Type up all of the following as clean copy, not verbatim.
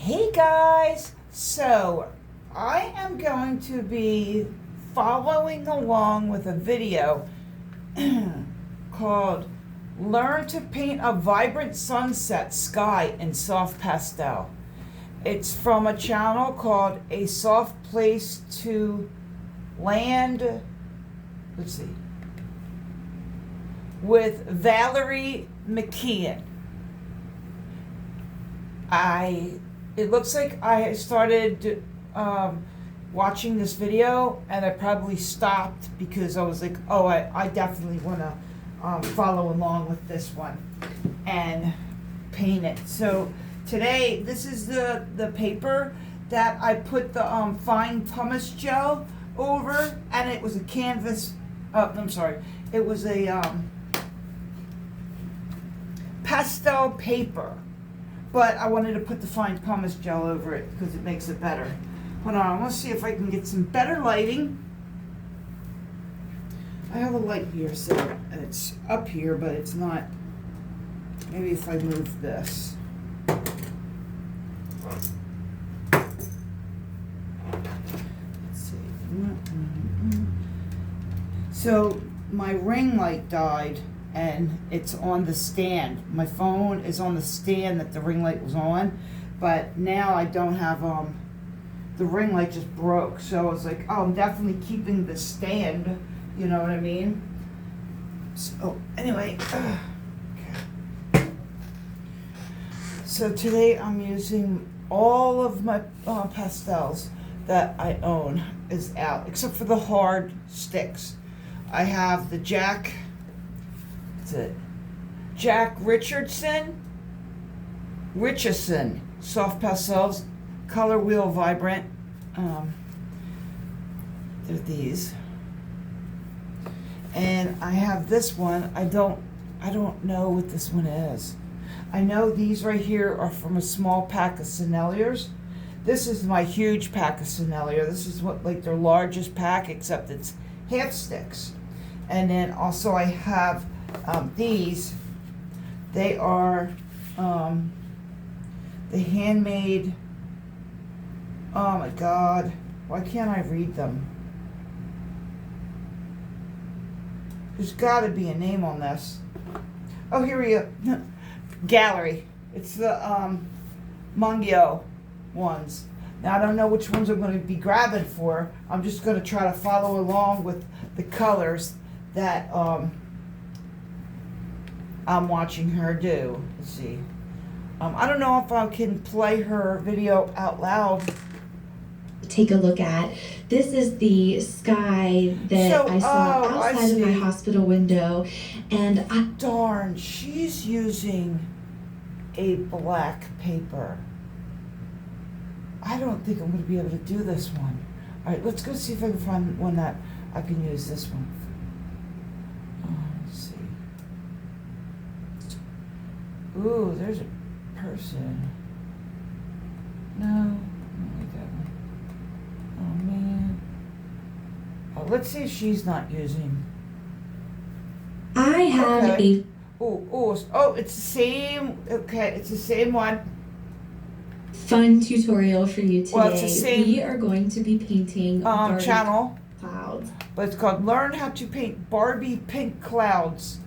Hey guys, so I am going to be following along with a video called Learn to Paint a Vibrant Sunset Sky in Soft Pastel. It's from a channel called A Soft Place to Land, with Valerie McKeon. It looks like I started watching this video and I probably stopped because I was like, oh, I definitely want to follow along with this one and paint it. So today, this is the paper that I put the fine pumice gel over, and it was a canvas, it was a pastel paper. But I wanted to put the fine pumice gel over it because it makes it better. Hold on, I want to see if I can get some better lighting. I have a light here, so it's up here, but it's not. Maybe if I move this. Let's see. So my ring light died. And it's on the stand. My phone is on the stand that the ring light was on, but now I don't have the ring light just broke. So I was like, oh, I'm definitely keeping the stand. You know what I mean? So anyway, so today I'm using all of my pastels that I own is out, except for the hard sticks. I have the Jack Richardson soft pastels, color wheel vibrant. They're these, and I have this one. I don't know what this one is. I know these right here are from a small pack of Senneliers. This is my huge pack of Sennelier. This is what like their largest pack, except it's half sticks. And then also I have these. They are the handmade. Oh my God! Why can't I read them? There's got to be a name on this. Oh, here we go. Gallery. It's the Mungio ones. Now I don't know which ones I'm going to be grabbing for. I'm just going to try to follow along with the colors that I'm watching her do. Let's see. I don't know if I can play her video out loud. Take a look at. This is the sky that I saw outside of my hospital window, and darn, she's using a black paper. I don't think I'm going to be able to do this one. All right, let's go see if I can find one that I can use this one. Let's see. Ooh, there's a person. No, I don't like that one. Oh man. Oh, let's see if she's not using. I have a. Oh, it's the same. Okay, it's the same one. Fun tutorial for you today. Well, it's the same. We are going to be painting Barbie channel clouds. But it's called Learn How to Paint Barbie Pink Clouds.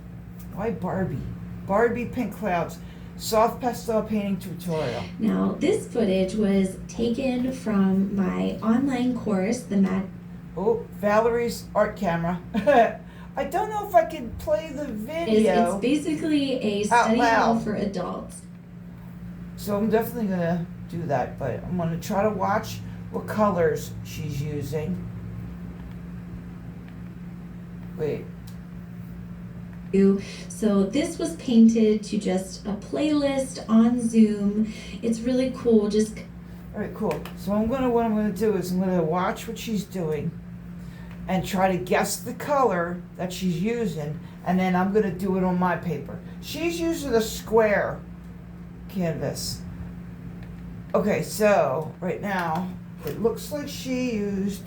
Why Barbie? Barbie Pink Clouds. Soft pastel painting tutorial. Now, this footage was taken from my online course, Valerie's art camera. I don't know if I can play the video. It's basically a study hall for adults. So I'm definitely going to do that, but I'm going to try to watch what colors she's using. Wait. So this was painted to just a playlist on Zoom. It's really cool. All right, cool. So what I'm going to do is I'm going to watch what she's doing and try to guess the color that she's using, and then I'm going to do it on my paper. She's using a square canvas. Okay, so right now it looks like she used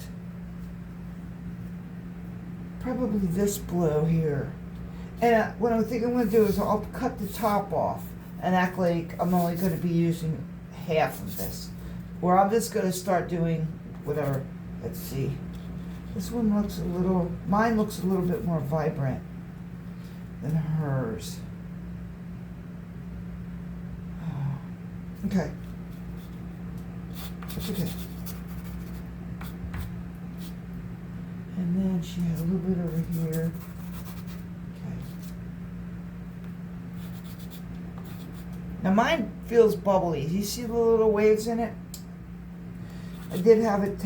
probably this blue here. And what I think I'm going to do is I'll cut the top off and act like I'm only going to be using half of this. Or I'm just gonna start doing whatever. Let's see. This one looks mine looks a little bit more vibrant than hers. Okay. That's okay. And then she had a little bit over here. Okay. Now mine feels bubbly. Do you see the little waves in it? I did have it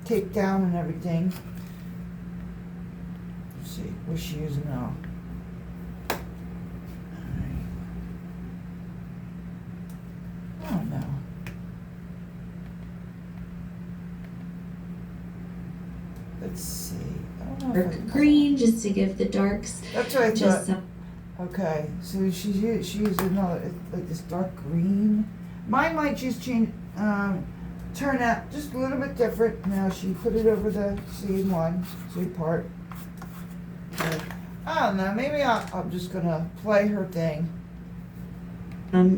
taped down and everything. Let's see, what's she using now? Alright. Oh no. Let's see. I don't know if green, just to give the darks. That's what I thought. Okay, so she used another, like this dark green. Mine might just change, turn out just a little bit different. Now she put it over the seed part. Okay. I don't know, maybe I'm just gonna play her thing.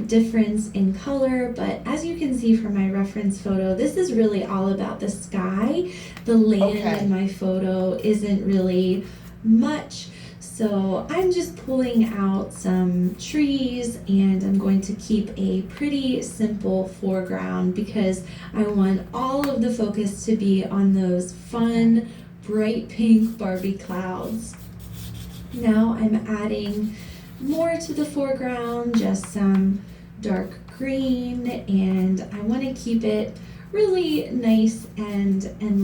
Difference in color, but as you can see from my reference photo, this is really all about the sky. The land in my photo isn't really much, so I'm just pulling out some trees and I'm going to keep a pretty simple foreground because I want all of the focus to be on those fun, bright pink Barbie clouds. Now I'm adding more to the foreground, just some dark green, and I want to keep it really nice and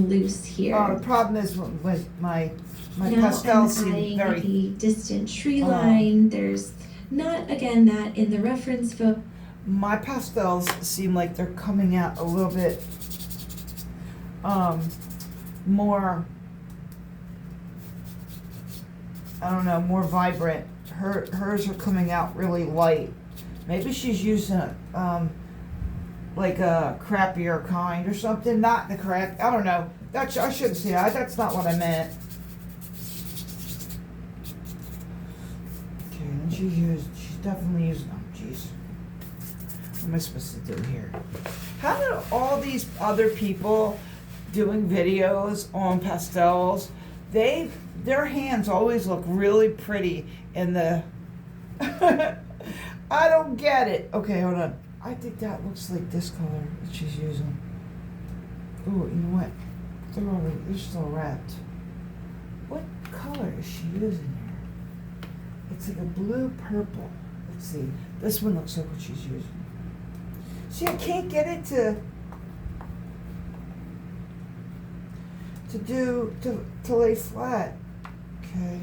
loose here. The problem is with my now pastels I'm seem adding very a distant tree line. There's not, again, that in the reference photo. My pastels seem like they're coming out a little bit more, I don't know, more vibrant. Hers are coming out really light. Maybe she's using like a crappier kind or something. Not the crap. I don't know. I shouldn't say that. That's not what I meant. Okay, and she's definitely using them. Jeez, what am I supposed to do here? How do all these other people doing videos on pastels? Their hands always look really pretty in the I don't get it. Okay, hold on. I think that looks like this color that she's using. Ooh, you know what? They're still wrapped. What color is she using here? It's like a blue purple. Let's see. This one looks like what she's using. See, I can't get it to lay flat. Okay.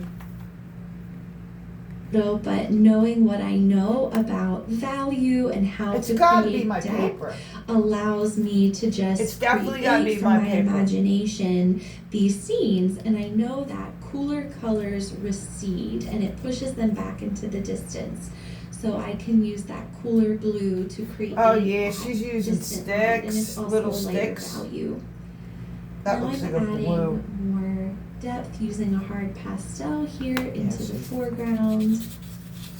No, but knowing what I know about value and how it's to gotta create be my depth paper. allows me to just it's definitely gotta be create my from my paper. imagination these scenes, and I know that cooler colors recede and it pushes them back into the distance. So I can use that cooler blue to create. Oh yeah, she's using sticks, little sticks. Value. That now looks I'm like a adding blue. more depth using a hard pastel here into the foreground.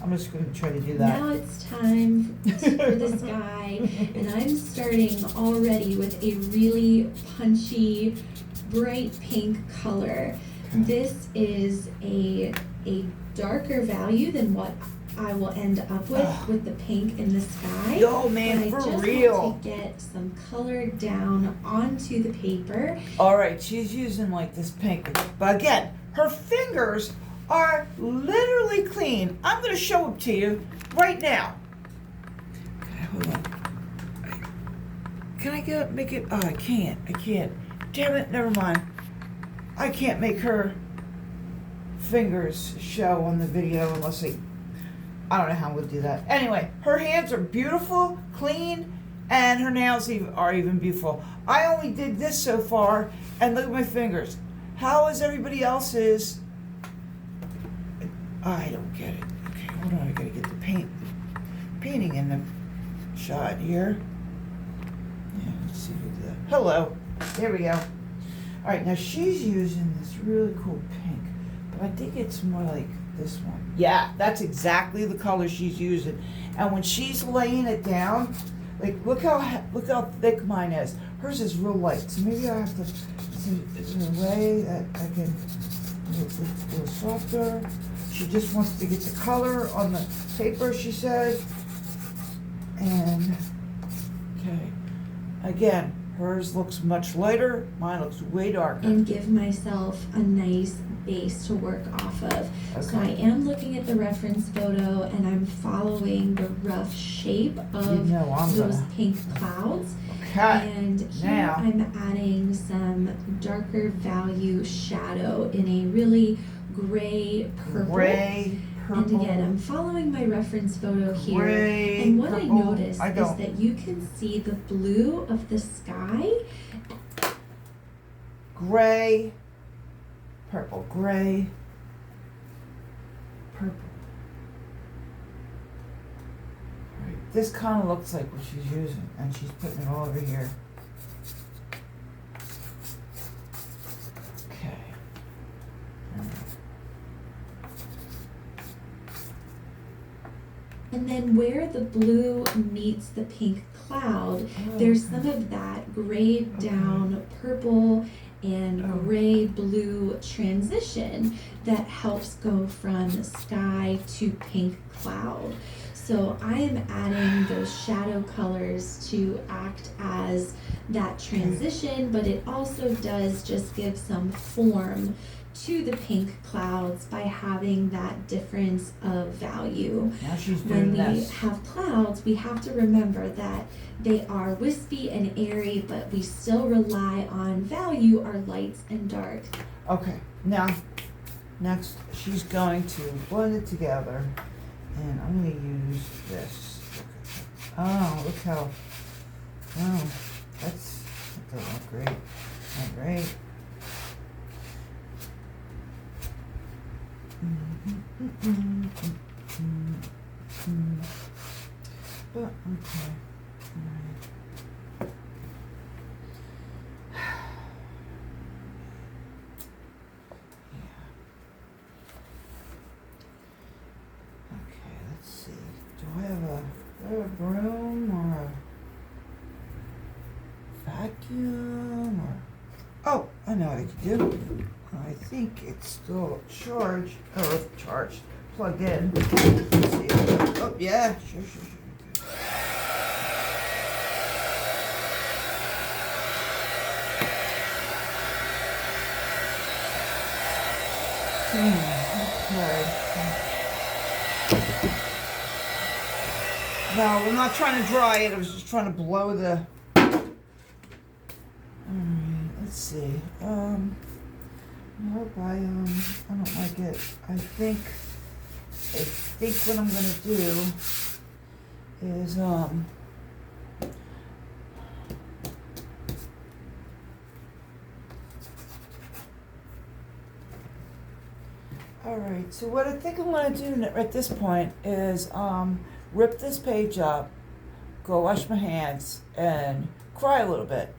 I'm just going to try to do that. Now it's time for the sky, and I'm starting already with a really punchy, bright pink color. Okay. This is a darker value than what I will end up with the pink in the sky. Yo, man, but for I just real. want to get some color down onto the paper. All right, she's using like this pink, but again, her fingers are literally clean. I'm going to show them to you right now. Okay, hold on. Can I make it? Oh, I can't. Damn it, never mind. I can't make her fingers show on the video unless I don't know how we'll do that. Anyway, her hands are beautiful, clean, and her nails are even beautiful. I only did this so far, and look at my fingers. How is everybody else's? I don't get it. Okay, hold on. I gotta get the painting in the shot here. Yeah, let's see if we do that. Hello. There we go. All right, now she's using this really cool pink, but I think it's more like This one. Yeah, that's exactly the color she's using. And when she's laying it down, like look how thick mine is. Hers is real light, so maybe I have to is there a way that I can it's a little softer. She just wants to get the color on the paper, she said. And okay. Again, hers looks much lighter, mine looks way darker. And give myself a nice base to work off of. Okay. So I am looking at the reference photo and I'm following the rough shape of those pink clouds. Okay. And here I'm adding some darker value shadow in a really gray purple. Gray purple. And again, I'm following my reference photo here. Gray, and what purple. I noticed is that you can see the blue of the sky. Gray, purple, gray, purple. All right, this kind of looks like what she's using, and she's putting it all over here. Okay. All right. And then where the blue meets the pink cloud, there's some of that grayed down purple and gray blue transition that helps go from sky to pink cloud. So I am adding those shadow colors to act as that transition, but it also does just give some form to the pink clouds by having that difference of value. Now she's doing when we have clouds, we have to remember that they are wispy and airy, but we still rely on value, our lights and dark. Okay, now, next she's going to blend it together, and I'm going to use this. Oh, look how, oh, that doesn't look great. Not great. But okay. Alright. Yeah. Okay, let's see. Do I have a broom or a vacuum or oh, I know what I could do. I think it's still charged, plugged in. Let's see. Oh, yeah, sure. Okay. No, I'm not trying to dry it. I was just trying to blow the. Alright, let's see. Nope, I don't like it. I think what I'm gonna do is alright, so what I think I'm gonna do at this point is rip this page up, go wash my hands, and cry a little bit.